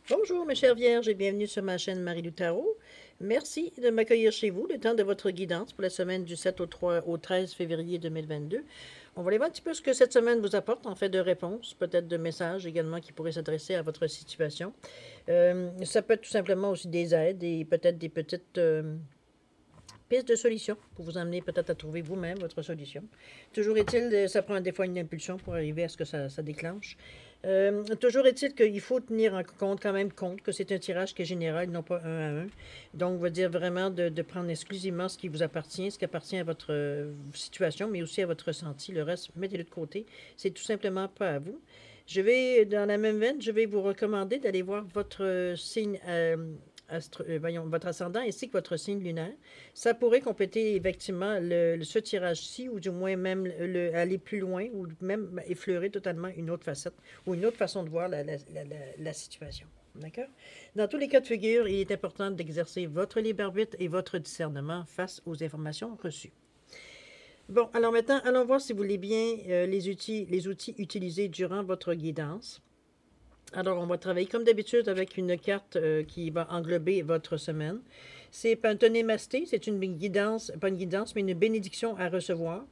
Bonjour mes chères vierges et bienvenue sur ma chaîne Marie-Lou Tarot. Merci de m'accueillir chez vous, le temps de votre guidance pour la semaine du 7 au 13 février 2022. On va aller voir un petit peu ce que cette semaine vous apporte en fait de réponses, peut-être de messages également qui pourraient s'adresser à votre situation. Ça peut être tout simplement aussi des aides et peut-être des petites pistes de solutions pour vous amener peut-être à trouver vous-même votre solution. Toujours est-il, ça prend des fois une impulsion pour arriver à ce que ça déclenche. Toujours est-il qu'il faut tenir en compte, quand même compte que c'est un tirage qui est général, non pas un à un. Donc, on va dire vraiment de prendre exclusivement ce qui vous appartient, ce qui appartient à votre situation, mais aussi à votre ressenti. Le reste, mettez-le de côté. C'est tout simplement pas à vous. Je vais, dans la même veine, je vais vous recommander d'aller voir votre signe voyons, votre ascendant ainsi que votre signe lunaire. Ça pourrait compléter effectivement ce tirage-ci, ou du moins même aller plus loin, ou même effleurer totalement une autre facette, ou une autre façon de voir la situation. D'accord? Dans tous les cas de figure, il est important d'exercer votre libre arbitre et votre discernement face aux informations reçues. Bon, alors maintenant, allons voir si vous voulez bien les outils utilisés durant votre guidance. Alors, on va travailler comme d'habitude avec une carte qui va englober votre semaine. C'est Pantonémasté, c'est une guidance, pas une guidance, mais une bénédiction à recevoir.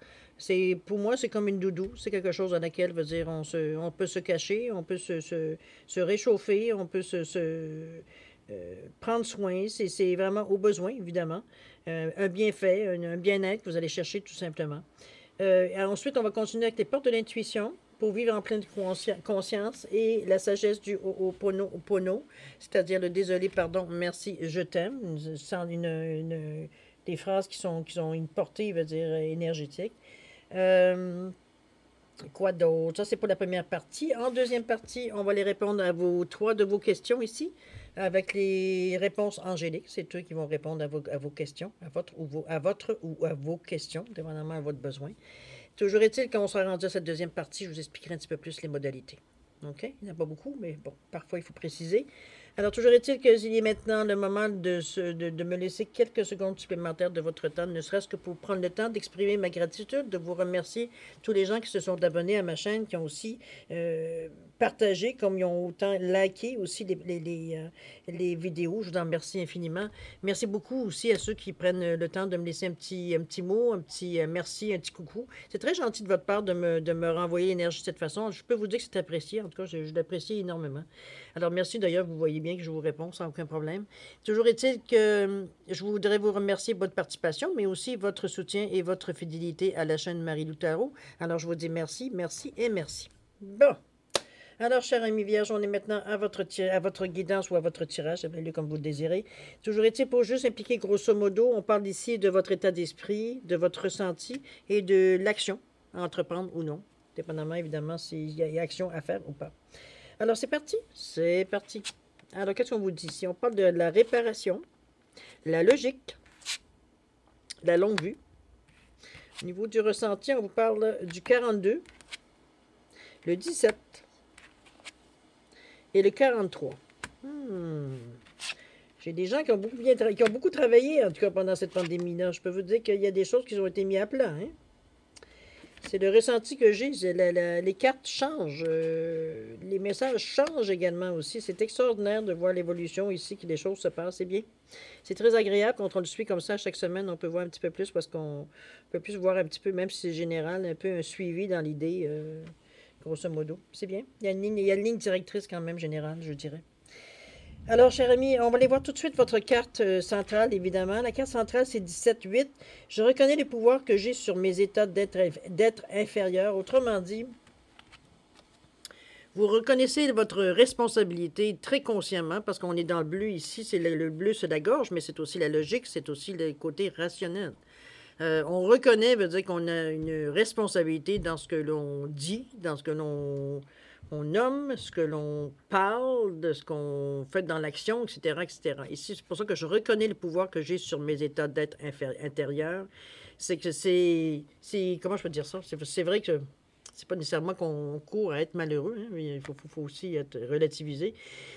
Pour moi, c'est comme une doudou. C'est quelque chose dans laquelle, veut dire, on peut se cacher, on peut se réchauffer, on peut prendre soin. C'est vraiment au besoin, évidemment. Un bienfait, un bien-être que vous allez chercher tout simplement. Ensuite, on va continuer avec les portes de l'intuition pour vivre en pleine conscience et la sagesse du Ho'oponopono, c'est-à-dire le désolé, pardon, merci, je t'aime, des phrases qui ont une portée, veut dire, énergétique. Quoi d'autre? Ça, c'est pour la première partie. En deuxième partie, on va les répondre à trois de vos questions ici, avec les réponses angéliques. C'est eux qui vont répondre à vos questions, à vos questions, dépendamment de votre besoin. Toujours est-il, quand on sera rendu à cette deuxième partie, je vous expliquerai un petit peu plus les modalités. OK? Il n'y en a pas beaucoup, mais bon, parfois il faut préciser. Alors, toujours est-il qu'il est maintenant le moment de me laisser quelques secondes supplémentaires de votre temps, ne serait-ce que pour prendre le temps d'exprimer ma gratitude, de vous remercier tous les gens qui se sont abonnés à ma chaîne, qui ont aussi partagé, comme ils ont autant liké aussi les vidéos. Je vous en remercie infiniment. Merci beaucoup aussi à ceux qui prennent le temps de me laisser un petit mot, un petit merci, un petit coucou. C'est très gentil de votre part de me renvoyer l'énergie de cette façon. Je peux vous dire que c'est apprécié. En tout cas, je l'apprécie énormément. Alors, merci d'ailleurs, vous voyez bien que je vous réponds sans aucun problème. Toujours est-il que je voudrais vous remercier de votre participation, mais aussi votre soutien et votre fidélité à la chaîne Marie-Lou Tarot. Alors, je vous dis merci, merci et merci. Bon. Alors, chers amis vierges, on est maintenant à votre guidance ou à votre tirage, appelez-le comme vous le désirez. Toujours est-il pour juste impliquer grosso modo, on parle ici de votre état d'esprit, de votre ressenti et de l'action à entreprendre ou non, dépendamment évidemment s'il y a action à faire ou pas. Alors, c'est parti? C'est parti. Alors, qu'est-ce qu'on vous dit ici? On parle de la réparation, la logique, la longue vue. Au niveau du ressenti, on vous parle du 42, le 17 et le 43. J'ai des gens qui ont beaucoup travaillé, en tout cas pendant cette pandémie-là. Je peux vous dire qu'il y a des choses qui ont été mises à plat. Hein? C'est le ressenti que j'ai. Les cartes changent. Les messages changent également aussi. C'est extraordinaire de voir l'évolution ici, que les choses se passent. C'est bien. C'est très agréable quand on le suit comme ça chaque semaine. On peut voir un petit peu plus parce qu'on peut plus voir un petit peu, même si c'est général, un peu un suivi dans l'idée, grosso modo. C'est bien. Il y a une ligne directrice quand même générale, je dirais. Alors, chers amis, on va aller voir tout de suite votre carte centrale, évidemment. La carte centrale, c'est 17-8. Je reconnais les pouvoirs que j'ai sur mes états d'être inférieur. Autrement dit, vous reconnaissez votre responsabilité très consciemment, parce qu'on est dans le bleu ici. C'est le bleu, c'est la gorge, mais c'est aussi la logique, c'est aussi le côté rationnel. On reconnaît, veut dire qu'on a une responsabilité dans ce que l'on dit, dans ce que l'on nomme, ce que l'on parle, de ce qu'on fait dans l'action, etc., etc. Ici, c'est pour ça que je reconnais le pouvoir que j'ai sur mes états d'être intérieur. C'est que comment je peux dire ça? C'est vrai que c'est pas nécessairement qu'on court à être malheureux, hein, mais il faut aussi être relativisé.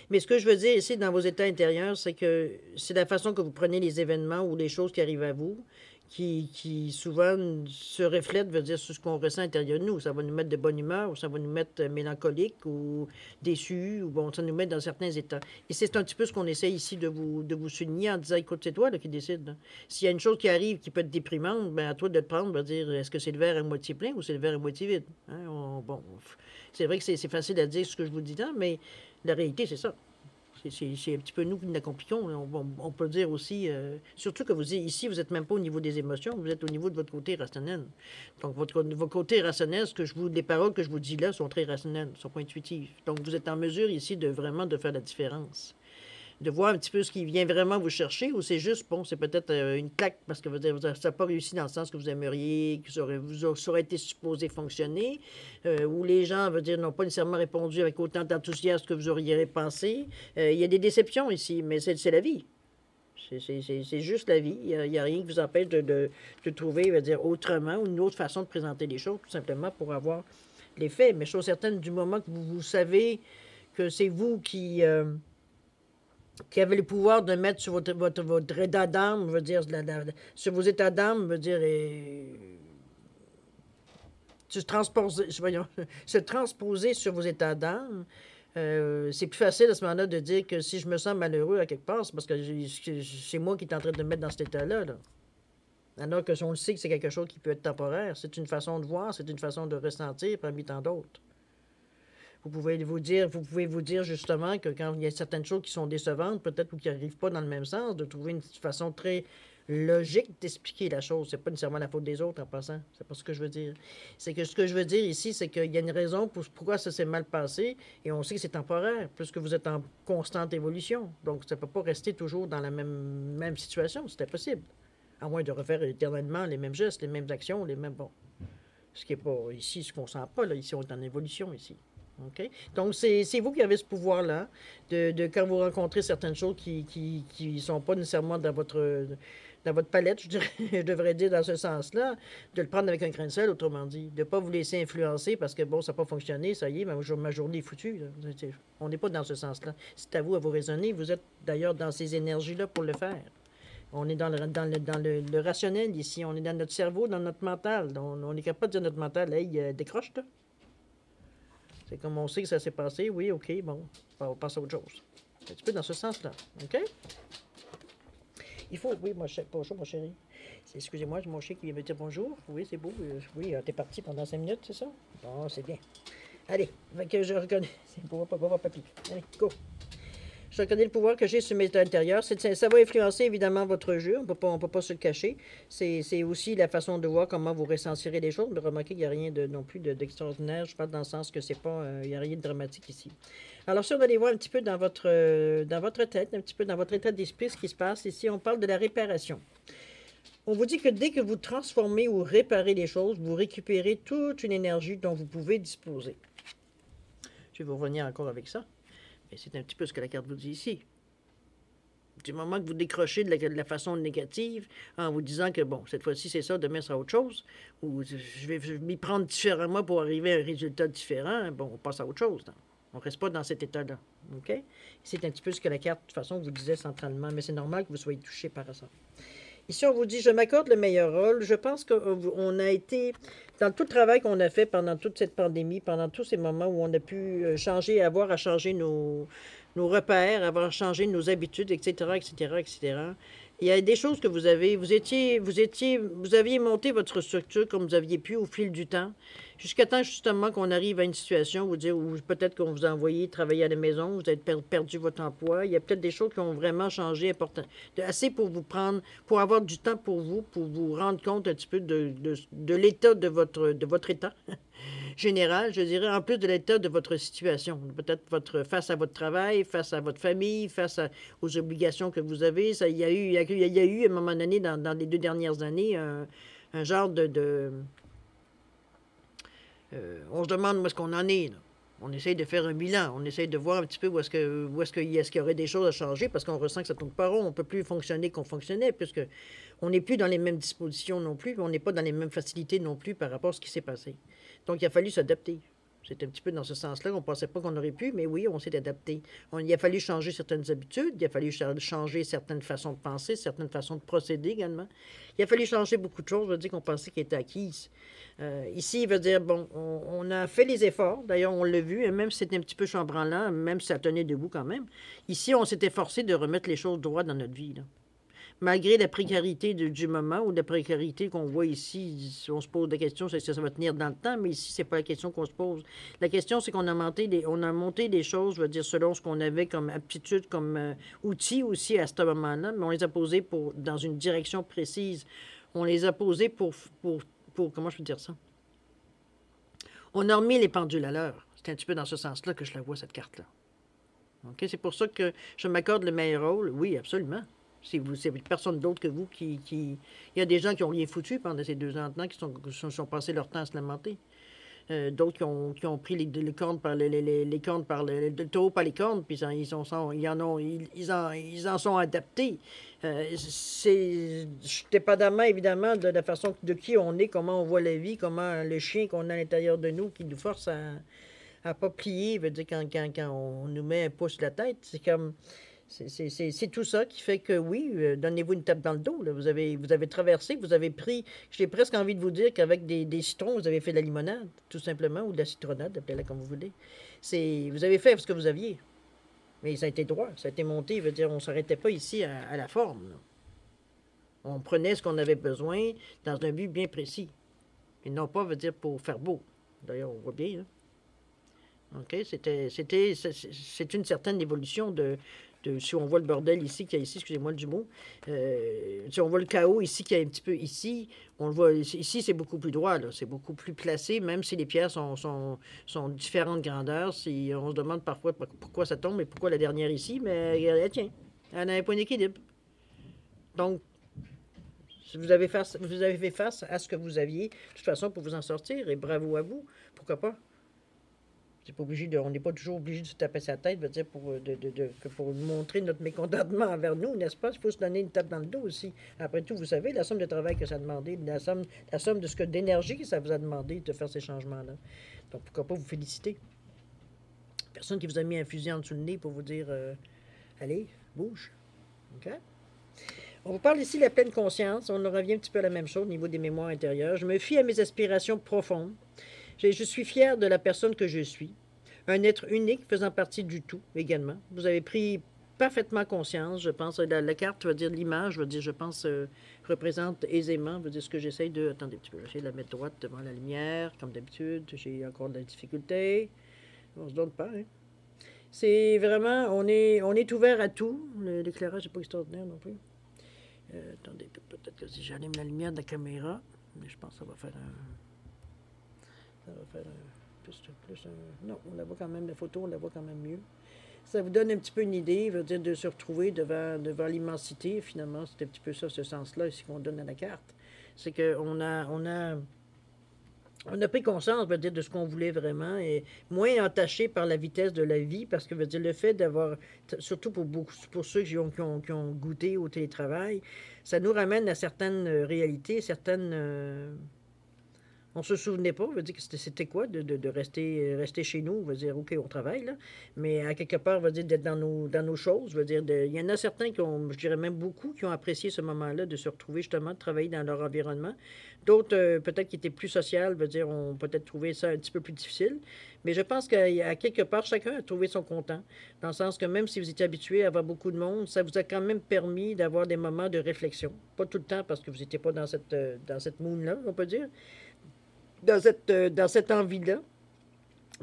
Mais ce que je veux dire ici, dans vos états intérieurs, c'est que c'est la façon que vous prenez les événements ou les choses qui arrivent à vous, qui souvent se reflète, veut dire, sur ce qu'on ressent à l'intérieur de nous. Ça va nous mettre de bonne humeur, ou ça va nous mettre mélancolique, ou déçu, ou bon, ça nous met dans certains états. Et c'est un petit peu ce qu'on essaie ici de vous souligner en disant, écoute, c'est toi là, qui décide. Là. S'il y a une chose qui arrive qui peut être déprimante, ben à toi de te prendre, va dire, est-ce que c'est le verre à moitié plein ou c'est le verre à moitié vide? Hein? Bon, c'est vrai que c'est facile à dire ce que je vous dis là, mais la réalité, c'est ça. C'est un petit peu nous qui nous la compliquons. On peut dire aussi, surtout que vous ici, vous n'êtes même pas au niveau des émotions, vous êtes au niveau de votre côté rationnel. Donc, votre côté rationnel, les paroles que je vous dis là sont très rationnelles, ne sont pas intuitives. Donc, vous êtes en mesure ici de vraiment de faire la différence. De voir un petit peu ce qui vient vraiment vous chercher, ou c'est juste, bon, c'est peut-être une claque parce que ça n'a pas réussi dans le sens que vous aimeriez, que ça aurait été supposé fonctionner, où les gens, veut dire, n'ont pas nécessairement répondu avec autant d'enthousiasme que vous auriez pensé. Il y a des déceptions ici, mais c'est la vie. C'est juste la vie. Il n'y a rien qui vous empêche de trouver, veut dire, autrement, ou une autre façon de présenter les choses, tout simplement pour avoir les faits. Mais chose certaine, du moment que vous savez que c'est vous qui avait le pouvoir de mettre sur votre état d'âme, veut dire, sur vos états d'âme, veut dire, se transposer sur vos états d'âme, c'est plus facile à ce moment-là de dire que si je me sens malheureux à quelque part, c'est parce que c'est moi qui est en train de me mettre dans cet état-là. Là. Alors que si on le sait que c'est quelque chose qui peut être temporaire, c'est une façon de voir, c'est une façon de ressentir parmi tant d'autres. Vous pouvez vous dire justement que quand il y a certaines choses qui sont décevantes, peut-être ou qui n'arrivent pas dans le même sens, de trouver une façon très logique d'expliquer la chose. C'est pas nécessairement la faute des autres en passant. C'est pas ce que je veux dire. C'est que ce que je veux dire ici, c'est qu'il y a une raison pour pourquoi ça s'est mal passé et on sait que c'est temporaire, puisque vous êtes en constante évolution. Donc, ça ne peut pas rester toujours dans la même situation. C'est impossible. À moins de refaire éternellement les mêmes gestes, les mêmes actions, les mêmes... Bon. Ce qui n'est pas ici, ce qu'on ne sent pas. Là. Ici, on est en évolution ici. Okay? Donc, c'est vous qui avez ce pouvoir-là, de quand vous rencontrez certaines choses qui ne sont pas nécessairement dans votre palette, je devrais dire dans ce sens-là, de le prendre avec un grain de sel, autrement dit. De ne pas vous laisser influencer parce que, bon, ça n'a pas fonctionné, ça y est, ma journée est foutue. Là. On n'est pas dans ce sens-là. C'est à vous raisonner. Vous êtes d'ailleurs dans ces énergies-là pour le faire. On est dans le rationnel ici. On est dans notre cerveau, dans notre mental. On est capable de dire notre mental, hey, décroche, là. C'est comme on sait que ça s'est passé, oui, OK, bon, on passe à autre chose. Un petit peu dans ce sens-là, OK? Il faut, oui, bonjour, mon chéri. Excusez-moi, j'ai mon chien qui vient me dire bonjour. Oui, c'est beau. Oui, t'es parti pendant 5 minutes, c'est ça? Bon, c'est bien. Allez, que je reconnais. C'est beau, papy. Allez, go. Je reconnais le pouvoir que j'ai sur mes états intérieurs. Ça va influencer évidemment votre jeu. On peut pas se le cacher. C'est aussi la façon de voir comment vous ressentirez les choses. Mais remarquez qu'il n'y a rien non plus d'extraordinaire. Je parle dans le sens que c'est pas, il n'y a rien de dramatique ici. Alors, si on allait voir un petit peu dans votre tête, un petit peu dans votre état d'esprit, ce qui se passe ici, on parle de la réparation. On vous dit que dès que vous transformez ou réparez les choses, vous récupérez toute une énergie dont vous pouvez disposer. Je vais vous revenir encore avec ça. Et c'est un petit peu ce que la carte vous dit ici. Du moment que vous décrochez de la façon négative, en vous disant que, bon, cette fois-ci, c'est ça, demain, sera autre chose, ou je vais m'y prendre différemment pour arriver à un résultat différent, bon, on passe à autre chose. Donc. On ne reste pas dans cet état-là. OK? C'est un petit peu ce que la carte, de toute façon, vous disait centralement, mais c'est normal que vous soyez touché par ça. Ici, on vous dit, je m'accorde le meilleur rôle. Je pense qu'on a été, dans tout le travail qu'on a fait pendant toute cette pandémie, pendant tous ces moments où on a pu avoir à changer nos repères, avoir changé nos habitudes, etc., etc., etc., il y a des choses que vous aviez monté votre structure comme vous aviez pu au fil du temps, jusqu'à temps justement qu'on arrive à une situation où peut-être qu'on vous a envoyé travailler à la maison, vous avez perdu votre emploi. Il y a peut-être des choses qui ont vraiment changé, assez pour pour avoir du temps pour vous rendre compte un petit peu de l'état de votre état général, je dirais, en plus de l'état de votre situation. Peut-être face à votre travail, face à votre famille, aux obligations que vous avez. Il y a eu à un moment donné, dans les 2 dernières années, un genre on se demande où est-ce qu'on en est, là. On essaye de faire un bilan. On essaye de voir un petit peu où est-ce qu'il y aurait des choses à changer parce qu'on ressent que ça ne tourne pas rond. On ne peut plus fonctionner qu'on fonctionnait puisque on n'est plus dans les mêmes dispositions non plus. On n'est pas dans les mêmes facilités non plus par rapport à ce qui s'est passé. Donc, il a fallu s'adapter. C'est un petit peu dans ce sens-là qu'on ne pensait pas qu'on aurait pu, mais oui, on s'est adapté. Il a fallu changer certaines habitudes, il a fallu changer certaines façons de penser, certaines façons de procéder également. Il a fallu changer beaucoup de choses, veut dire qu'on pensait qu'elles étaient acquises. Ici, il veut dire, bon, on a fait les efforts, d'ailleurs, on l'a vu, et même si c'était un petit peu chambranlant, même si ça tenait debout quand même, ici, on s'était forcé de remettre les choses droit dans notre vie, là. Malgré la précarité du moment ou la précarité qu'on voit ici, on se pose la question, c'est que ça va tenir dans le temps, mais ici, c'est pas la question qu'on se pose. La question, c'est qu'on a monté des choses, je veux dire, selon ce qu'on avait comme aptitude, comme outils aussi à ce moment-là, mais on les a posés dans une direction précise. On les a posés comment je peux dire ça? On a remis les pendules à l'heure. C'est un petit peu dans ce sens-là que je la vois, cette carte-là. OK? C'est pour ça que je m'accorde le meilleur rôle. Oui, absolument. C'est personne d'autre que vous qui... Il y a des gens qui n'ont rien foutu pendant ces 2 ans de temps, qui sont passés leur temps à se lamenter. D'autres qui ont pris les cornes par les cornes par le taureau par les cornes, puis ils en sont adaptés. C'est dépendamment, évidemment, de la façon de qui on est, comment on voit la vie, comment le chien qu'on a à l'intérieur de nous qui nous force à ne pas plier, veut dire quand on nous met un pouce sur la tête, c'est comme... C'est tout ça qui fait que oui, donnez-vous une tape dans le dos. Là. Vous avez traversé, vous avez pris. J'ai presque envie de vous dire qu'avec des citrons, vous avez fait de la limonade, tout simplement, ou de la citronnade, appelez-la comme vous voulez. Vous avez fait ce que vous aviez. Mais ça a été droit, ça a été monté. Veut dire, on ne s'arrêtait pas ici à la forme. Là. On prenait ce qu'on avait besoin dans un but bien précis. Et non pas, veut dire, pour faire beau. D'ailleurs, on voit bien. Là. OK? C'est une certaine évolution si on voit le bordel ici, qu'il y a ici, excusez-moi du mot, si on voit le chaos ici, qu'il y a un petit peu ici, on le voit ici, c'est beaucoup plus droit, là, c'est beaucoup plus placé, même si les pierres sont différentes grandeurs. On se demande parfois pourquoi ça tombe et pourquoi la dernière ici, mais elle tient, elle a un point d'équilibre. Donc, vous avez fait face à ce que vous aviez, de toute façon, pour vous en sortir, et bravo à vous, pourquoi pas? On n'est pas toujours obligé de se taper sa tête, veut dire pour montrer notre mécontentement envers nous, n'est-ce pas? Il faut se donner une tape dans le dos aussi. Après tout, vous savez, la somme de travail que ça a demandé, la somme d'énergie que ça vous a demandé de faire ces changements-là. Donc, pourquoi pas vous féliciter? Personne qui vous a mis un fusil en dessous le nez pour vous dire allez, bouge. OK? On vous parle ici de la pleine conscience. On en revient un petit peu à la même chose au niveau des mémoires intérieures. Je me fie à mes aspirations profondes. Je suis fier de la personne que je suis, un être unique faisant partie du tout également. Vous avez pris parfaitement conscience, je pense, la carte, veut dire l'image, veut dire, je pense, représente aisément, veut dire ce que j'essaye de... Attendez un petit peu, j'essaie de la mettre droite devant la lumière, comme d'habitude, j'ai encore de la difficulté. On se donne pas, hein. C'est vraiment, on est ouvert à tout. L'éclairage n'est pas extraordinaire non plus. Attendez, peut-être que si j'allume la lumière de la caméra, mais je pense que ça va faire un... Ça va faire non, on la voit quand même, la photo, on la voit quand même mieux. Ça vous donne un petit peu une idée, veut dire de se retrouver devant l'immensité. Finalement, c'est un petit peu ça, ce sens-là, ici qu'on donne à la carte. C'est qu'on a pris conscience, veut dire, de ce qu'on voulait vraiment et moins entaché par la vitesse de la vie, parce que veut dire le fait d'avoir, surtout pour ceux qui ont goûté au télétravail, ça nous ramène à certaines réalités, certaines... On se souvenait pas, veut dire que c'était quoi de rester chez nous, veut dire, OK, on travaille, là, mais à quelque part, veut dire d'être dans nos choses, veut dire, il y en a certains je dirais même beaucoup, qui ont apprécié ce moment-là de se retrouver justement, de travailler dans leur environnement. D'autres, peut-être qui étaient plus sociales, veut dire, ont peut-être trouvé ça un petit peu plus difficile. Mais je pense qu'à quelque part, chacun a trouvé son content, dans le sens que même si vous étiez habitué à avoir beaucoup de monde, ça vous a quand même permis d'avoir des moments de réflexion. Pas tout le temps parce que vous n'étiez pas dans cette moon-là, on peut dire. Dans cette envie-là.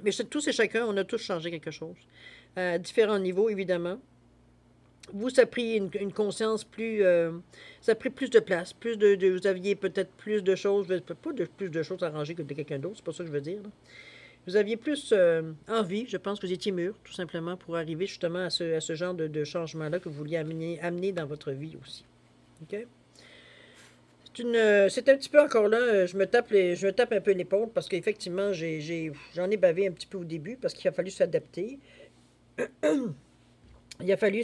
Mais tous et chacun, on a tous changé quelque chose. À différents niveaux, évidemment. Vous, ça a pris une conscience plus... ça a pris plus de place. Vous aviez peut-être plus de choses... Pas plus de choses arrangées que de quelqu'un d'autre, c'est pas ça que je veux dire. Là. Vous aviez plus envie, je pense que vous étiez mûr, tout simplement, pour arriver justement à ce genre de changement-là que vous vouliez amener dans votre vie aussi. OK? C'est un petit peu encore là, je me tape un peu l'épaule parce qu'effectivement, j'en ai bavé un petit peu au début parce qu'il a fallu s'adapter. Il a fallu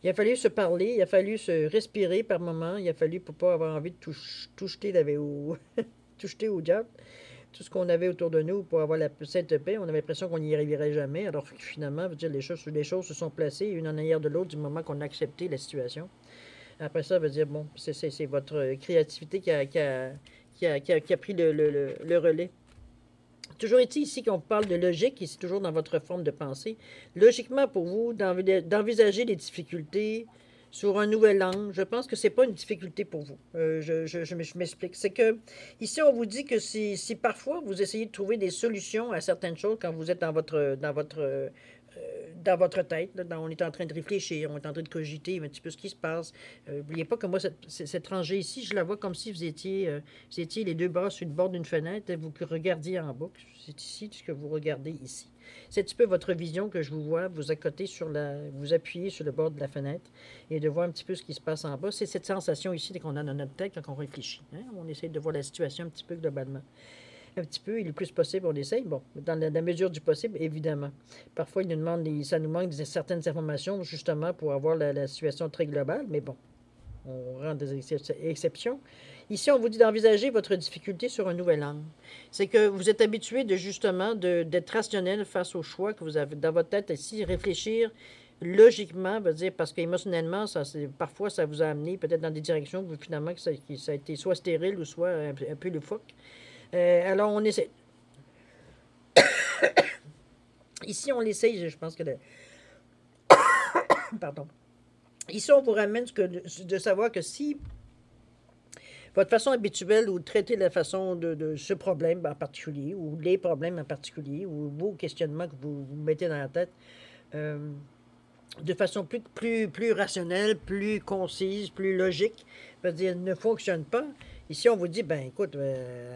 il a fallu se parler, il a fallu se respirer par moments, il a fallu pour pas avoir envie de tout jeter tout jeter au diable. tout ce qu'on avait autour de nous pour avoir la sainte paix, on avait l'impression qu'on n'y arriverait jamais, alors que finalement, veut dire, les choses se sont placées une en arrière de l'autre du moment qu'on a accepté la situation. Après ça, veut dire, bon, c'est votre créativité qui a pris le relais. Toujours est-il ici qu'on parle de logique, ici toujours dans votre forme de pensée. Logiquement, pour vous, d'envisager les difficultés sur un nouvel angle, je pense que c'est pas une difficulté pour vous. Je m'explique. C'est que ici, on vous dit que si parfois vous essayez de trouver des solutions à certaines choses quand vous êtes dans votre tête, là, on est en train de réfléchir, on est en train de cogiter un petit peu ce qui se passe. N'oubliez pas que moi, cette rangée ici, je la vois comme si vous étiez les deux bras sur le bord d'une fenêtre et vous regardiez en bas. C'est ici ce que vous regardez ici. C'est un petit peu votre vision que je vous vois, vous accotez vous appuyez sur le bord de la fenêtre et de voir un petit peu ce qui se passe en bas. C'est cette sensation ici qu'on a dans notre tête quand on réfléchit. Hein? On essaie de voir la situation un petit peu globalement. Un petit peu, et le plus possible, on essaye. Bon, dans la mesure du possible, évidemment. Parfois, ça nous manque certaines informations, justement, pour avoir la situation très globale, mais bon, on rend des exceptions. Ici, on vous dit d'envisager votre difficulté sur un nouvel angle. C'est que vous êtes habitué d'être rationnel face aux choix que vous avez dans votre tête ici, réfléchir logiquement, veut dire, parce qu'émotionnellement, parfois, ça vous a amené peut-être dans des directions où finalement, que ça a été soit stérile ou soit un peu loufoque. Alors, on essaie. Ici, on l'essaye, je pense que... Pardon. Ici, on vous ramène de savoir que si votre façon habituelle ou de traiter la façon de ce problème en particulier, ou les problèmes en particulier, ou vos questionnements que vous mettez dans la tête, de façon plus rationnelle, plus concise, plus logique, c'est-à-dire ne fonctionne pas. Ici, on vous dit, ben écoute,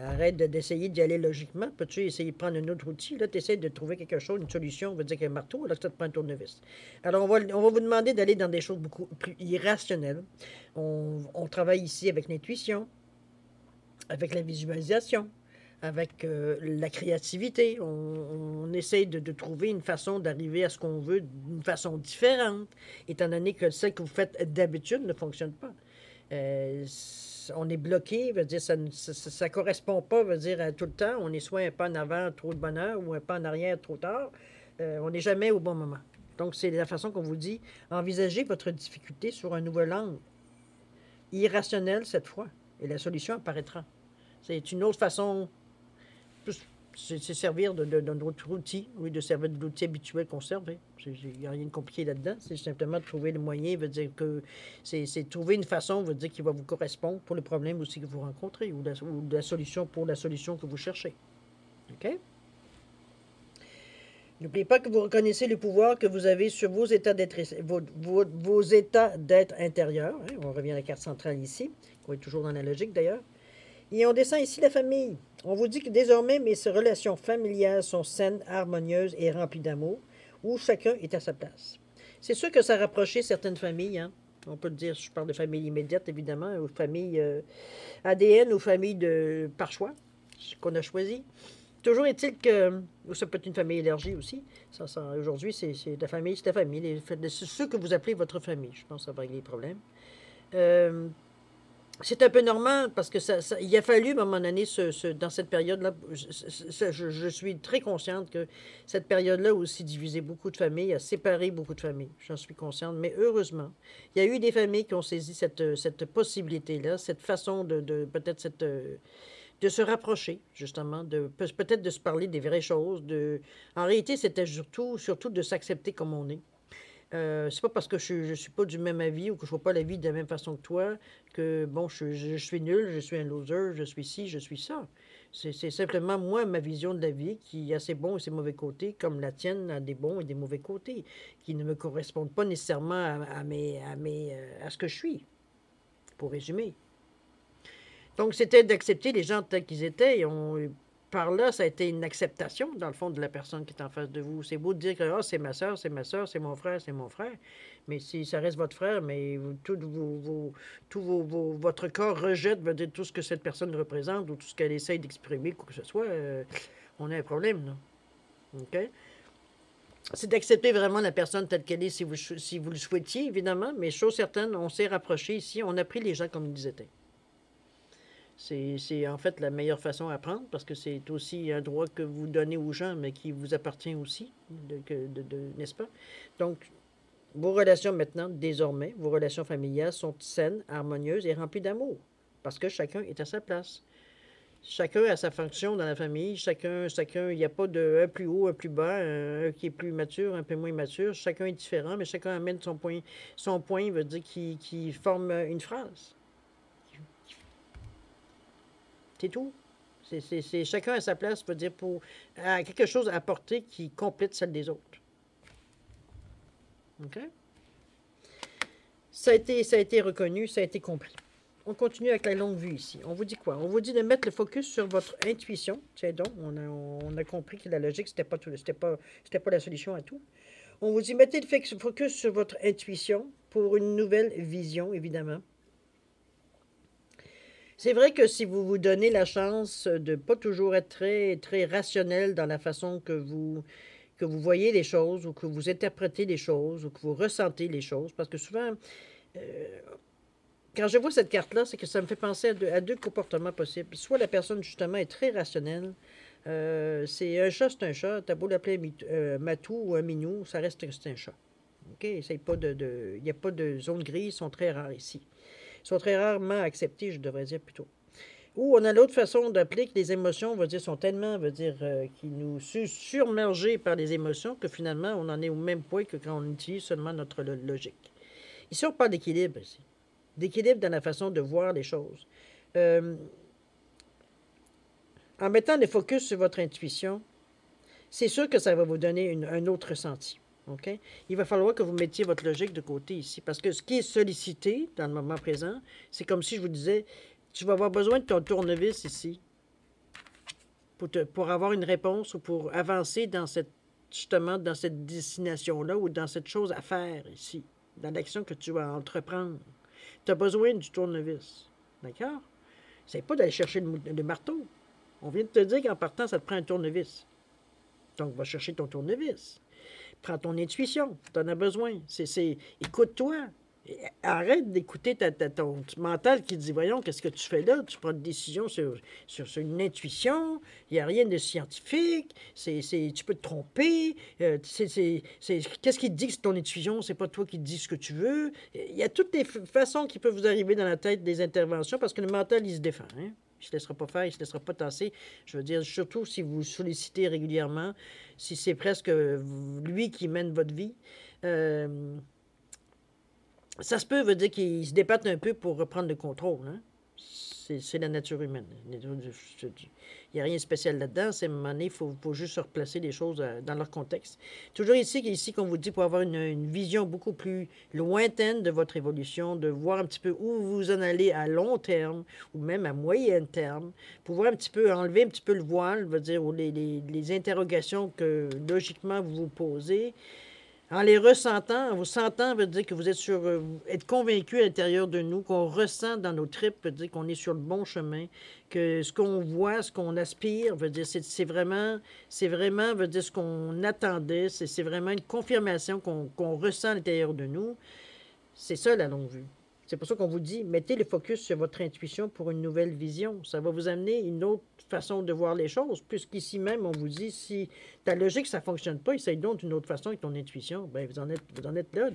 arrête d'essayer d'y aller logiquement. Peux-tu essayer de prendre un autre outil? Là, tu essaies de trouver quelque chose, une solution, on va dire qu'un marteau, là, ça te prend un tournevis. Alors, on va vous demander d'aller dans des choses beaucoup plus irrationnelles. On travaille ici avec l'intuition, avec la visualisation, avec la créativité. On essaye de trouver une façon d'arriver à ce qu'on veut d'une façon différente, étant donné que celle que vous faites d'habitude ne fonctionne pas. On est bloqué, veut dire ça ne correspond pas, veut dire à tout le temps. On est soit un pas en avant, trop de bonheur, ou un pas en arrière, trop tard. On n'est jamais au bon moment. Donc, c'est la façon qu'on vous dit, envisagez votre difficulté sur un nouvel angle, irrationnel cette fois, et la solution apparaîtra. C'est une autre façon, c'est servir d'un autre outil, oui, de servir de l'outil habituel qu'on servait. Il n'y a rien de compliqué là-dedans. C'est simplement de trouver le moyen, veut dire que c'est trouver une façon, veut dire qui va vous correspondre pour le problème aussi que vous rencontrez ou la solution pour la solution que vous cherchez. OK? N'oubliez pas que vous reconnaissez le pouvoir que vous avez sur vos états d'être intérieurs. Hein? On revient à la carte centrale ici, qu'on est toujours dans la logique d'ailleurs. Et on descend ici la famille. On vous dit que désormais, mes relations familiales sont saines, harmonieuses et remplies d'amour, où chacun est à sa place. C'est sûr que ça a rapproché certaines familles. Hein? On peut le dire, je parle de famille immédiate, évidemment, ou famille ADN, ou famille par choix, qu'on a choisi. Toujours est-il que, ou ça peut être une famille élargie aussi, aujourd'hui, c'est la famille, c'est la famille, c'est ceux que vous appelez votre famille. Je pense que ça va régler les problèmes. C'est un peu normal parce que il a fallu, à un moment donné, dans cette période-là, je suis très consciente que cette période-là a aussi divisé beaucoup de familles, a séparé beaucoup de familles. J'en suis consciente. Mais heureusement, il y a eu des familles qui ont saisi cette possibilité-là, cette façon peut-être de se rapprocher, justement, peut-être de se parler des vraies choses. En réalité, c'était surtout de s'accepter comme on est. C'est pas parce que je suis pas du même avis ou que je vois pas la vie de la même façon que toi que, bon, je suis nul, je suis un loser, je suis ci, je suis ça. C'est simplement, moi, ma vision de la vie qui a ses bons et ses mauvais côtés, comme la tienne a des bons et des mauvais côtés, qui ne me correspondent pas nécessairement à ce que je suis, pour résumer. Donc, c'était d'accepter les gens tels qu'ils étaient. Par là, ça a été une acceptation, dans le fond, de la personne qui est en face de vous. C'est beau de dire que c'est ma soeur, c'est ma soeur, c'est mon frère, c'est mon frère. Mais si ça reste votre frère, mais votre corps rejette veut dire, tout ce que cette personne représente ou tout ce qu'elle essaye d'exprimer, quoi que ce soit, on a un problème, là. OK? C'est d'accepter vraiment la personne telle qu'elle est si vous le souhaitiez, évidemment. Mais chose certaine, on s'est rapproché ici, on a pris les gens comme ils étaient. C'est en fait la meilleure façon à apprendre parce que c'est aussi un droit que vous donnez aux gens, mais qui vous appartient aussi, n'est-ce pas? Donc, vos relations maintenant, désormais, vos relations familiales sont saines, harmonieuses et remplies d'amour parce que chacun est à sa place. Chacun a sa fonction dans la famille. Il n'y a pas de un plus haut, un plus bas, un qui est plus mature, un peu moins mature. Chacun est différent, mais chacun amène son point. Son point veut dire qui forme une phrase. C'est tout. Chacun à sa place, veut dire pour quelque chose à apporter qui complète celle des autres. OK? Ça a été reconnu, ça a été compris. On continue avec la longue vue ici. On vous dit quoi? On vous dit de mettre le focus sur votre intuition. Tiens donc, on a compris que la logique, c'était pas la solution à tout. On vous dit mettez le focus sur votre intuition pour une nouvelle vision, évidemment. C'est vrai que si vous vous donnez la chance de ne pas toujours être très, très rationnel dans la façon que vous voyez les choses ou que vous interprétez les choses ou que vous ressentez les choses, parce que souvent, quand je vois cette carte-là, c'est que ça me fait penser à deux comportements possibles. Soit la personne, justement, est très rationnelle. C'est un chat, c'est un chat. T'as beau l'appeler Matou ou un Minou, ça reste que c'est un chat. OK? Il n'y a pas de zone grise, ils sont très rares ici. Ils sont très rarement acceptés, je devrais dire plutôt. Ou on a l'autre façon d'appeler que les émotions, sont tellement, qui nous surmergés par les émotions que finalement, on en est au même point que quand on utilise seulement notre logique. Ici, on parle d'équilibre, ici. D'équilibre dans la façon de voir les choses. En mettant le focus sur votre intuition, c'est sûr que ça va vous donner un autre ressenti. Okay? Il va falloir que vous mettiez votre logique de côté ici, parce que ce qui est sollicité dans le moment présent, c'est comme si je vous disais, tu vas avoir besoin de ton tournevis ici pour avoir une réponse ou pour avancer justement dans cette destination-là ou dans cette chose à faire ici, dans l'action que tu vas entreprendre. Tu as besoin du tournevis. D'accord? C'est pas d'aller chercher le marteau. On vient de te dire qu'en partant, ça te prend un tournevis. Donc, va chercher ton tournevis. Prends ton intuition. Tu en as besoin. Écoute-toi. Arrête d'écouter ton mental qui dit, voyons, qu'est-ce que tu fais là? Tu prends une décision sur une intuition. Il n'y a rien de scientifique. Tu peux te tromper. Qu'est-ce qui te dit que c'est ton intuition? C'est pas toi qui te dis ce que tu veux. Il y a toutes les façons qui peuvent vous arriver dans la tête des interventions parce que le mental, il se défend. Hein? Il ne se laissera pas faire, il ne se laissera pas tasser. Je veux dire, surtout si vous sollicitez régulièrement, si c'est presque lui qui mène votre vie. Ça se peut, veut dire qu'il se débatte un peu pour reprendre le contrôle. Hein? C'est la nature humaine. Il n'y a rien de spécial là-dedans. C'est à un moment donné, il faut juste se replacer les choses dans leur contexte. Toujours ici qu'on vous dit, pour avoir une vision beaucoup plus lointaine de votre évolution, de voir un petit peu où vous en allez à long terme ou même à moyen terme, pouvoir un petit peu enlever un petit peu le voile, veut dire, ou les interrogations que logiquement vous vous posez. En les ressentant, en vous sentant, veut dire que vous êtes être convaincu à l'intérieur de nous, qu'on ressent dans nos tripes, veut dire qu'on est sur le bon chemin, que ce qu'on voit, ce qu'on aspire, veut dire c'est vraiment, veut dire ce qu'on attendait, c'est vraiment une confirmation qu'on ressent à l'intérieur de nous. C'est ça la longue vue. C'est pour ça qu'on vous dit, mettez le focus sur votre intuition pour une nouvelle vision. Ça va vous amener une autre façon de voir les choses, puisqu'ici même, on vous dit, si ta logique, ça ne fonctionne pas, essaye donc d'une autre façon avec ton intuition. Bien, vous en êtes là.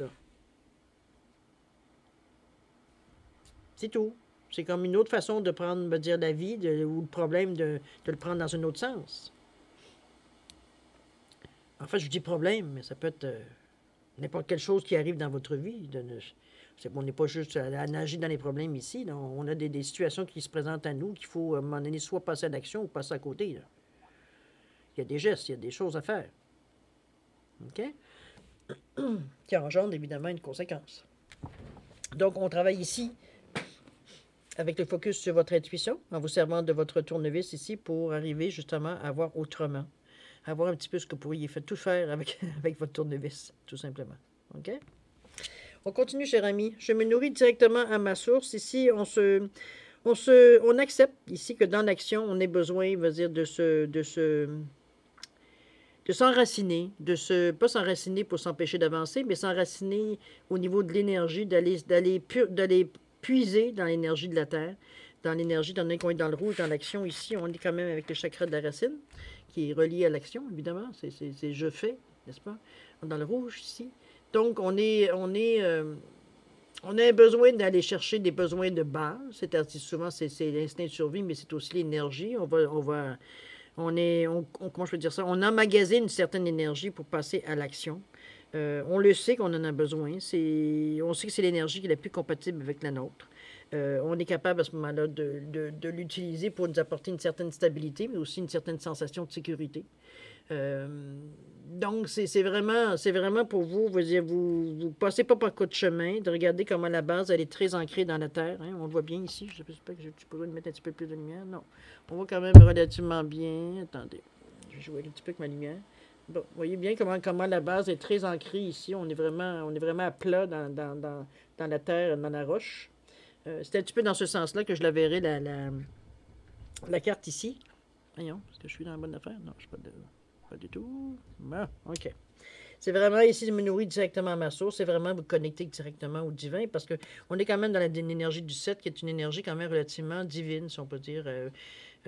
C'est tout. C'est comme une autre façon de prendre, me dire, la vie ou le problème, de le prendre dans un autre sens. En fait, je dis problème, mais ça peut être n'importe quelle chose qui arrive dans votre vie. On n'est pas juste à nager dans les problèmes ici. Là. On a des situations qui se présentent à nous qu'il faut, à un moment donné, soit passer à l'action ou passer à côté. Là. Il y a des gestes, il y a des choses à faire. OK? Qui engendrent évidemment une conséquence. Donc, on travaille ici avec le focus sur votre intuition, en vous servant de votre tournevis ici pour arriver justement à voir autrement. À voir un petit peu ce que vous pourriez tout faire avec votre tournevis, tout simplement. OK? On continue, cher ami. Je me nourris directement à ma source. Ici, on accepte ici que dans l'action, on ait besoin, veut dire, de s'enraciner, pas s'enraciner pour s'empêcher d'avancer, mais s'enraciner au niveau de l'énergie, d'aller puiser dans l'énergie de la Terre, dans l'énergie, étant donné qu'on est dans le rouge, dans l'action ici, on est quand même avec le chakra de la racine, qui est relié à l'action, évidemment. C'est je fais, n'est-ce pas? Dans le rouge ici. Donc, on a un besoin d'aller chercher des besoins de base. C'est-à-dire, souvent, c'est l'instinct de survie, mais c'est aussi l'énergie. Comment je peux dire ça? On emmagasine une certaine énergie pour passer à l'action. On le sait qu'on en a besoin. On sait que c'est l'énergie qui est la plus compatible avec la nôtre. On est capable à ce moment-là de l'utiliser pour nous apporter une certaine stabilité, mais aussi une certaine sensation de sécurité. Donc, c'est vraiment pour vous, vous ne passez pas par coup de chemin, de regarder comment la base, elle est très ancrée dans la terre. Hein. On le voit bien ici. Je ne sais pas que tu pourrais mettre un petit peu plus de lumière. Non. On voit quand même relativement bien. Attendez, je vais jouer un petit peu avec ma lumière. Bon, vous voyez bien comment la base est très ancrée ici. On est vraiment à plat dans la terre, dans la roche. C'est un petit peu dans ce sens-là que je la verrai, la carte ici. Voyons, est-ce que je suis dans la bonne affaire? Non, je ne suis pas du tout. Bon, OK. C'est vraiment ici, me nourrir directement à ma source. C'est vraiment vous connecter directement au divin parce qu'on est quand même dans l'énergie du 7 qui est une énergie quand même relativement divine, si on peut dire,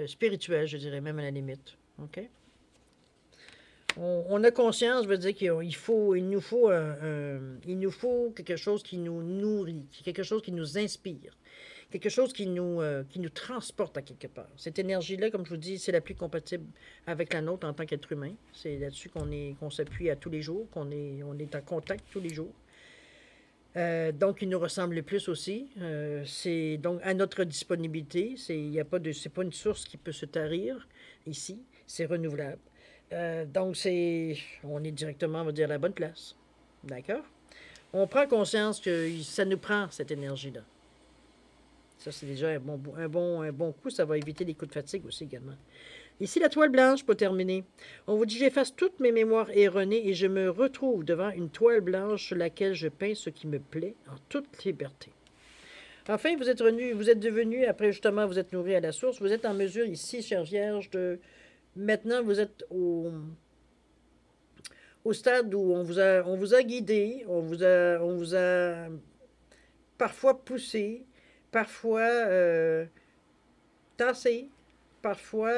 spirituelle, je dirais même à la limite. OK? On a conscience, je veux dire qu'il nous faut quelque chose qui nous nourrit, quelque chose qui nous inspire, quelque chose qui nous transporte à quelque part. Cette énergie-là, comme je vous dis, c'est la plus compatible avec la nôtre en tant qu'être humain. C'est là-dessus qu'on s'appuie à tous les jours, on est en contact tous les jours. Donc, il nous ressemble le plus aussi. C'est donc à notre disponibilité. C'est pas une source qui peut se tarir ici. C'est renouvelable. Donc, on est directement, on va dire, à la bonne place. D'accord? On prend conscience que ça nous prend, cette énergie-là. Ça, c'est déjà un bon coup. Ça va éviter les coups de fatigue aussi également. Ici, la toile blanche pour terminer. On vous dit, j'efface toutes mes mémoires erronées et je me retrouve devant une toile blanche sur laquelle je peins ce qui me plaît en toute liberté. Enfin, vous êtes devenu, après justement, vous êtes nourri à la source, vous êtes en mesure ici, chère Vierge, maintenant, vous êtes au stade où on vous a guidé, on vous a parfois poussé, parfois tassé, parfois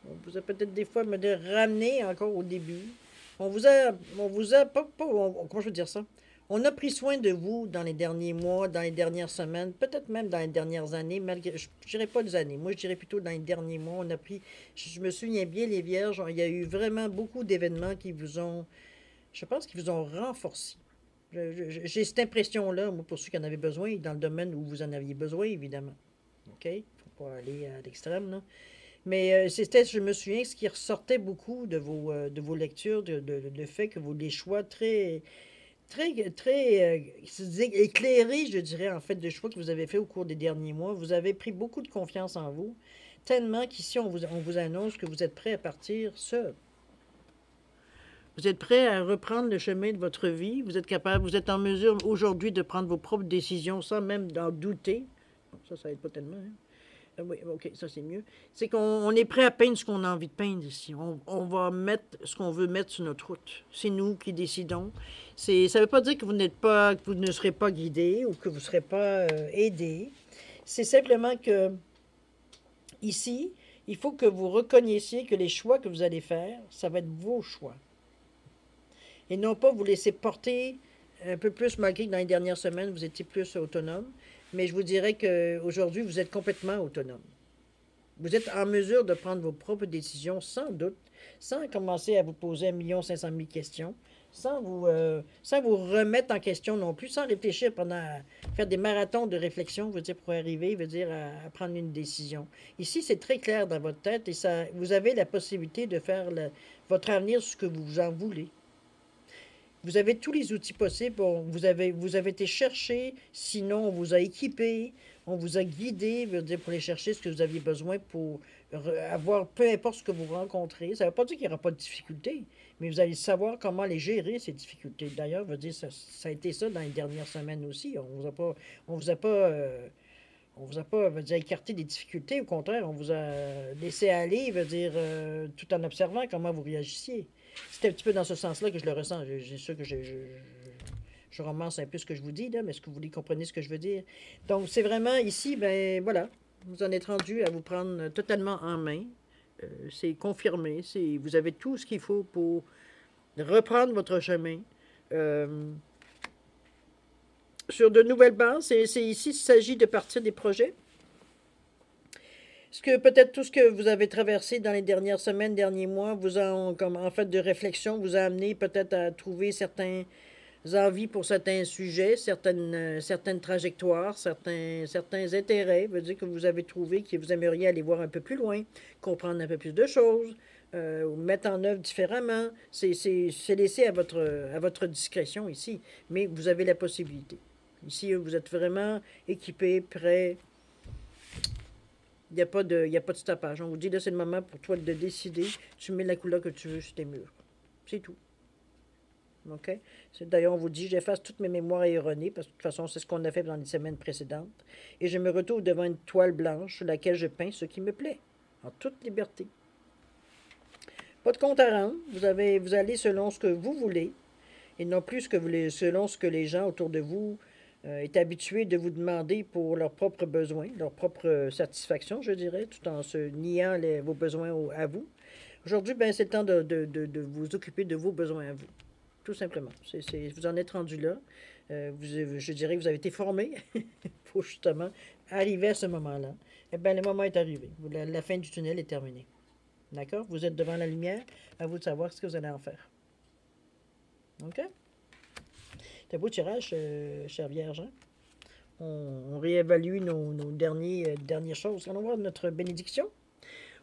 on vous a peut-être des fois ramené encore au début. On vous a comment je veux dire ça? On a pris soin de vous dans les derniers mois, dans les dernières semaines, peut-être même dans les dernières années, malgré, je ne dirais pas des années, moi je dirais plutôt dans les derniers mois, je me souviens bien, les Vierges, il y a eu vraiment beaucoup d'événements je pense qu'ils vous ont renforcé. J'ai cette impression-là, moi, pour ceux qui en avaient besoin, dans le domaine où vous en aviez besoin, évidemment. OK? Il ne faut pas aller à l'extrême, là. Mais je me souviens, ce qui ressortait beaucoup de vos lectures, le fait que les choix très éclairés, je dirais, en fait, de choix que vous avez fait au cours des derniers mois. Vous avez pris beaucoup de confiance en vous, tellement qu'ici, on vous annonce que vous êtes prêt à partir seul. Vous êtes prêt à reprendre le chemin de votre vie. Vous êtes en mesure aujourd'hui de prendre vos propres décisions sans même d'en douter. Ça aide pas tellement, hein? Oui, OK, ça c'est mieux. C'est qu'on est prêt à peindre ce qu'on a envie de peindre ici. On va mettre ce qu'on veut mettre sur notre route. C'est nous qui décidons. Ça ne veut pas dire que vous ne serez pas guidé ou que vous ne serez pas aidé. C'est simplement que ici, il faut que vous reconnaissiez que les choix que vous allez faire, ça va être vos choix. Et non pas vous laisser porter un peu plus, malgré que dans les dernières semaines, vous étiez plus autonome. Mais je vous dirais qu'aujourd'hui, vous êtes complètement autonome. Vous êtes en mesure de prendre vos propres décisions sans doute, sans commencer à vous poser 1 500 000 questions, sans vous remettre en question non plus, sans réfléchir faire des marathons de réflexion, pour arriver, à prendre une décision. Ici, c'est très clair dans votre tête et vous avez la possibilité de faire votre avenir ce que vous en voulez. Vous avez tous les outils possibles. Vous avez été chercher, sinon on vous a équipé, on vous a guidé, pour aller chercher ce que vous aviez besoin pour avoir, peu importe ce que vous rencontrez. Ça ne veut pas dire qu'il n'y aura pas de difficultés, mais vous allez savoir comment les gérer, ces difficultés. D'ailleurs, ça a été ça dans les dernières semaines aussi. On vous a pas écarté des difficultés. Au contraire, on vous a laissé aller, tout en observant comment vous réagissiez. C'est un petit peu dans ce sens-là que je le ressens. C'est sûr que Je romance un peu ce que je vous dis, là, mais est-ce que vous comprenez ce que je veux dire? Donc, c'est vraiment ici, ben voilà, vous en êtes rendu à vous prendre totalement en main. C'est confirmé, vous avez tout ce qu'il faut pour reprendre votre chemin sur de nouvelles bases. C'est ici, il s'agit de partir des projets. Est-ce que peut-être tout ce que vous avez traversé dans les dernières semaines, derniers mois, vous a, comme en fait de réflexion, vous a amené peut-être à trouver certains envies pour certains sujets, certaines trajectoires, certains intérêts, veut dire que vous avez trouvé que vous aimeriez aller voir un peu plus loin, comprendre un peu plus de choses, ou mettre en œuvre différemment. C'est laissé à votre discrétion ici, mais vous avez la possibilité. Ici, vous êtes vraiment équipé, prêt. Il n'y a pas de stoppage. On vous dit, là, c'est le moment pour toi de décider. Tu mets la couleur que tu veux sur tes murs. C'est tout. OK? D'ailleurs, on vous dit, j'efface toutes mes mémoires erronées, parce que de toute façon, c'est ce qu'on a fait dans les semaines précédentes. Et je me retrouve devant une toile blanche sur laquelle je peins ce qui me plaît, en toute liberté. Pas de compte à rendre. Vous allez selon ce que vous voulez, et non plus selon ce que les gens autour de vous est habitué de vous demander pour leurs propres besoins, leur propre satisfaction, je dirais, tout en se niant vos besoins à vous. Aujourd'hui, ben, c'est le temps de vous occuper de vos besoins à vous, tout simplement. Vous en êtes rendu là. Je dirais que vous avez été formé pour justement arriver à ce moment-là. Eh bien, le moment est arrivé. La fin du tunnel est terminée. D'accord? Vous êtes devant la lumière. À vous de savoir ce que vous allez en faire. OK? C'est un beau tirage, chère Vierge. Hein? On réévalue nos dernières choses. Allons voir notre bénédiction.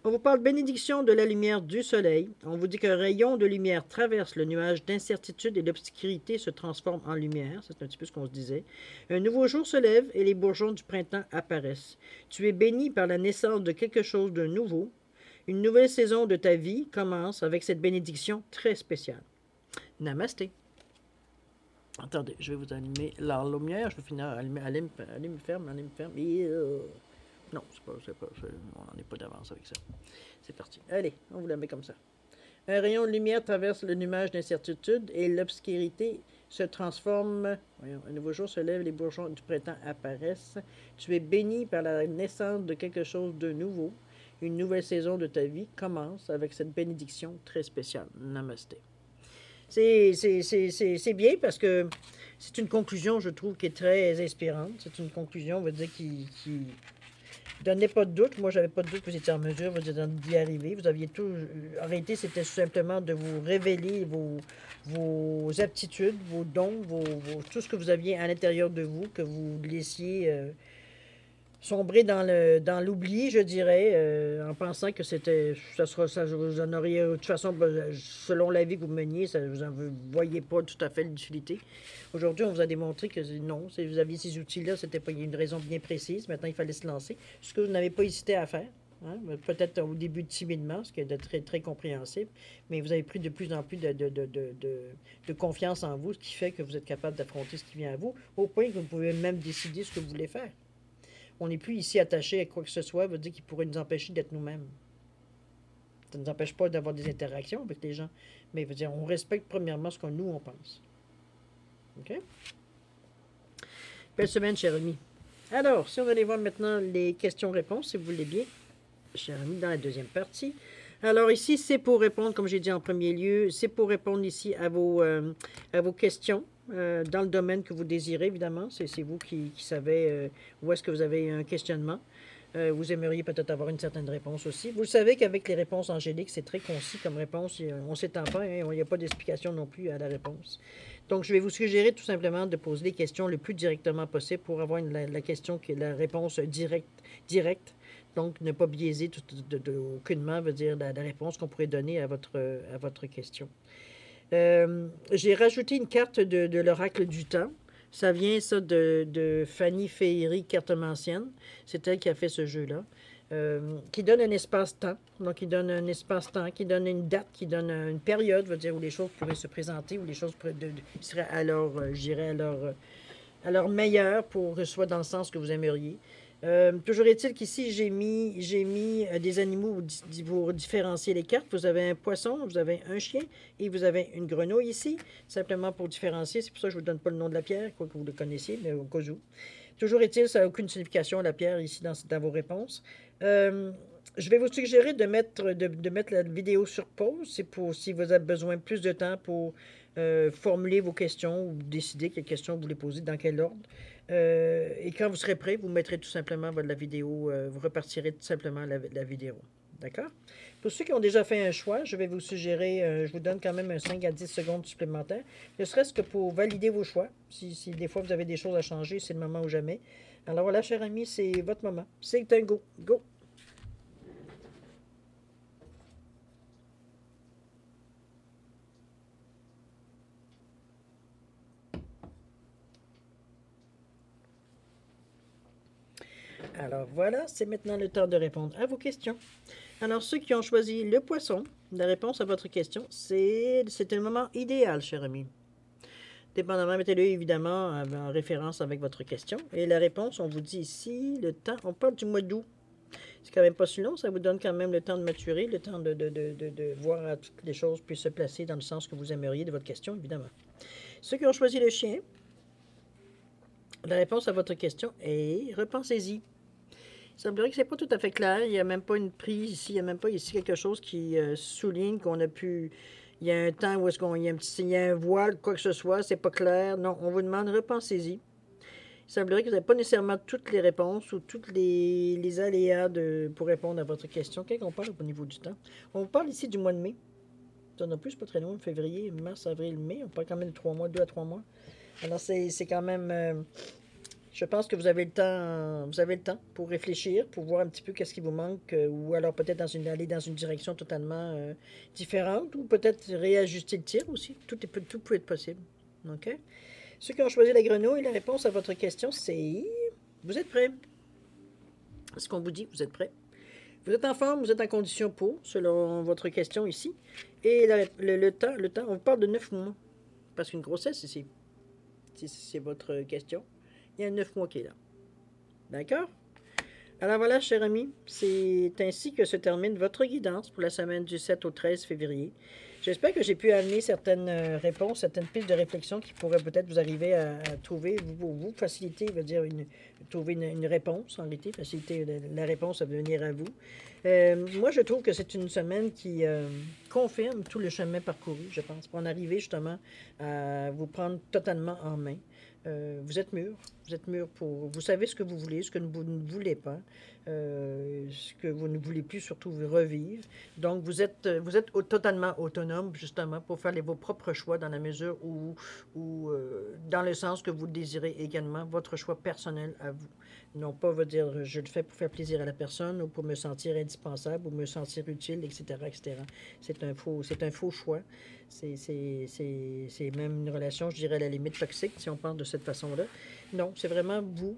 On vous parle bénédiction de la lumière du soleil. On vous dit qu'un rayon de lumière traverse le nuage d'incertitude et l'obscurité se transforme en lumière. C'est un petit peu ce qu'on se disait. Un nouveau jour se lève et les bourgeons du printemps apparaissent. Tu es béni par la naissance de quelque chose de nouveau. Une nouvelle saison de ta vie commence avec cette bénédiction très spéciale. Namasté. Attendez, je vais vous allumer la lumière. Je vais finir à allumer ferme. Non, on n'en est pas d'avance avec ça. C'est parti. Allez, on vous la met comme ça. Un rayon de lumière traverse le nuage d'incertitude et l'obscurité se transforme. Voyons, un nouveau jour se lève, les bourgeons du printemps apparaissent. Tu es béni par la naissance de quelque chose de nouveau. Une nouvelle saison de ta vie commence avec cette bénédiction très spéciale. Namasté. C'est bien parce que c'est une conclusion, je trouve, qui est très inspirante. C'est une conclusion, on va dire, qui donnait pas de doute. Moi, j'avais pas de doute que vous étiez en mesure d'y arriver. Vous aviez tout. En réalité, c'était simplement de vous révéler vos aptitudes, vos dons, tout ce que vous aviez à l'intérieur de vous, que vous laissiez sombrer dans l'oubli, je dirais, en pensant que ça vous en auriez, de toute façon, selon la vie que vous meniez, vous n'en voyez pas tout à fait l'utilité. Aujourd'hui, on vous a démontré que non, si vous aviez ces outils-là, c'était pas une raison bien précise. Maintenant, il fallait se lancer. Ce que vous n'avez pas hésité à faire. Hein? Peut-être au début timidement, ce qui est très, très compréhensible, mais vous avez pris de plus en plus de confiance en vous, ce qui fait que vous êtes capable d'affronter ce qui vient à vous, au point que vous pouvez même décider ce que vous voulez faire. On n'est plus ici attaché à quoi que ce soit, veut dire qu'il pourrait nous empêcher d'être nous-mêmes. Ça ne nous empêche pas d'avoir des interactions avec les gens, mais veut dire on respecte premièrement ce que nous, on pense. OK? Belle semaine, cher ami. Alors, si on allait voir maintenant les questions-réponses, si vous voulez bien, cher ami, dans la deuxième partie. Alors ici, c'est pour répondre, comme j'ai dit en premier lieu, c'est pour répondre ici à vos questions. Dans le domaine que vous désirez, évidemment. C'est vous qui savez où est-ce que vous avez un questionnement. Vous aimeriez peut-être avoir une certaine réponse aussi. Vous le savez qu'avec les réponses angéliques, c'est très concis comme réponse. On ne s'étend pas, hein, il n'y a pas d'explication non plus à la réponse. Donc, je vais vous suggérer tout simplement de poser les questions le plus directement possible pour avoir la question qui est la réponse directe. Donc, ne pas biaiser aucunement, veut dire la réponse qu'on pourrait donner à votre question. J'ai rajouté une carte de l'oracle du temps. Ça vient, ça, de Fanny Féerie, cartomancienne. C'est elle qui a fait ce jeu-là. Qui donne un espace-temps. Donc, il donne un espace-temps, qui donne une date, qui donne une période, veut dire, où les choses pourraient se présenter, où les choses seraient à leur meilleur, pour soit dans le sens que vous aimeriez. Toujours est-il qu'ici, j'ai mis des animaux pour différencier les cartes. Vous avez un poisson, vous avez un chien et vous avez une grenouille ici, simplement pour différencier. C'est pour ça que je ne vous donne pas le nom de la pierre, quoi que vous le connaissiez, mais au cas où. Toujours est-il, ça n'a aucune signification, la pierre, ici, dans vos réponses. Je vais vous suggérer de mettre la vidéo sur pause. C'est pour si vous avez besoin de plus de temps pour formuler vos questions ou décider quelles questions vous voulez poser, dans quel ordre. Et quand vous serez prêt, vous mettrez tout simplement la vidéo, vous repartirez tout simplement la vidéo. D'accord? Pour ceux qui ont déjà fait un choix, je vais vous suggérer, je vous donne quand même un 5 à 10 secondes supplémentaires, ne serait-ce que pour valider vos choix. Si des fois vous avez des choses à changer, c'est le moment ou jamais. Alors voilà, cher ami, c'est votre moment. C'est un go. Go! Alors voilà, c'est maintenant le temps de répondre à vos questions. Alors, ceux qui ont choisi le poisson, la réponse à votre question, c'est le moment idéal, cher ami. Dépendamment, mettez-le évidemment en référence avec votre question. Et la réponse, on vous dit ici, le temps, on parle du mois d'août. C'est quand même pas si long, ça vous donne quand même le temps de maturer, le temps de voir à toutes les choses puissent se placer dans le sens que vous aimeriez de votre question, évidemment. Ceux qui ont choisi le chien, la réponse à votre question est repensez-y. Il semblerait que ce n'est pas tout à fait clair. Il n'y a même pas une prise ici. Il n'y a même pas ici quelque chose qui souligne qu'on a pu... Il y a un temps où est-ce qu'il y a il y a un voile, quoi que ce soit, c'est pas clair. Non, on vous demande, repensez-y. Il semblerait que vous n'avez pas nécessairement toutes les réponses ou tous les aléas pour répondre à votre question. Qu'est-ce qu'on parle au niveau du temps? On vous parle ici du mois de mai. Ça non plus, c'est pas très loin. Février, mars, avril, mai. On parle quand même de 3 mois, 2 à 3 mois. Alors, c'est quand même... je pense que vous avez le temps pour réfléchir, pour voir un petit peu qu'est-ce qui vous manque, ou alors peut-être aller dans une direction totalement différente, ou peut-être réajuster le tir aussi. Tout peut être possible. OK? Ceux qui ont choisi la grenouille, la réponse à votre question, c'est vous êtes prêts. Ce qu'on vous dit, vous êtes prêts. Vous êtes en forme, vous êtes en condition pour, selon votre question ici. Et le temps, on parle de 9 mois. Parce qu'une grossesse ici, si c'est votre question. Il y a 9 mois qui est là. D'accord? Alors voilà, cher ami, c'est ainsi que se termine votre guidance pour la semaine du 7 au 13 février. J'espère que j'ai pu amener certaines réponses, certaines pistes de réflexion qui pourraient peut-être vous arriver à trouver, vous faciliter, veut dire trouver une réponse en réalité, faciliter la réponse à venir à vous. Moi, je trouve que c'est une semaine qui confirme tout le chemin parcouru, je pense, pour en arriver justement à vous prendre totalement en main. Vous êtes mûr pour... Vous savez ce que vous voulez, ce que vous ne voulez pas, ce que vous ne voulez plus surtout revivre. Donc, vous êtes totalement autonome, justement, pour faire vos propres choix dans la mesure où dans le sens que vous désirez également, votre choix personnel à vous. Non pas veut dire je le fais pour faire plaisir à la personne ou pour me sentir indispensable ou me sentir utile, etc., etc. C'est un faux choix. C'est même une relation, je dirais, à la limite toxique, si on parle de cette façon-là. Non, c'est vraiment vous.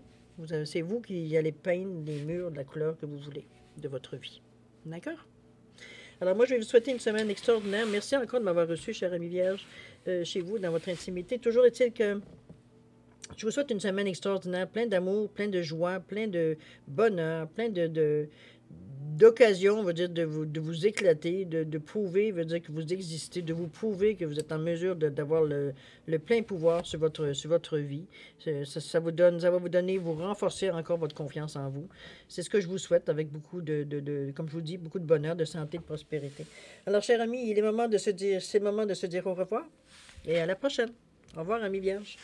C'est vous qui allez peindre les murs de la couleur que vous voulez de votre vie. D'accord? Alors moi, je vais vous souhaiter une semaine extraordinaire. Merci encore de m'avoir reçu, cher ami Vierge, chez vous, dans votre intimité. Toujours est-il que je vous souhaite une semaine extraordinaire, plein d'amour, plein de joie, plein de bonheur, plein d'occasions, on va dire, de vous éclater, de prouver, veut dire que vous existez, de vous prouver que vous êtes en mesure d'avoir le plein pouvoir sur votre vie. Ça va vous donner, vous renforcer encore votre confiance en vous. C'est ce que je vous souhaite avec beaucoup comme je vous dis, beaucoup de bonheur, de santé, de prospérité. Alors, chers amis, c'est le moment de se dire au revoir et à la prochaine. Au revoir, amis vierges.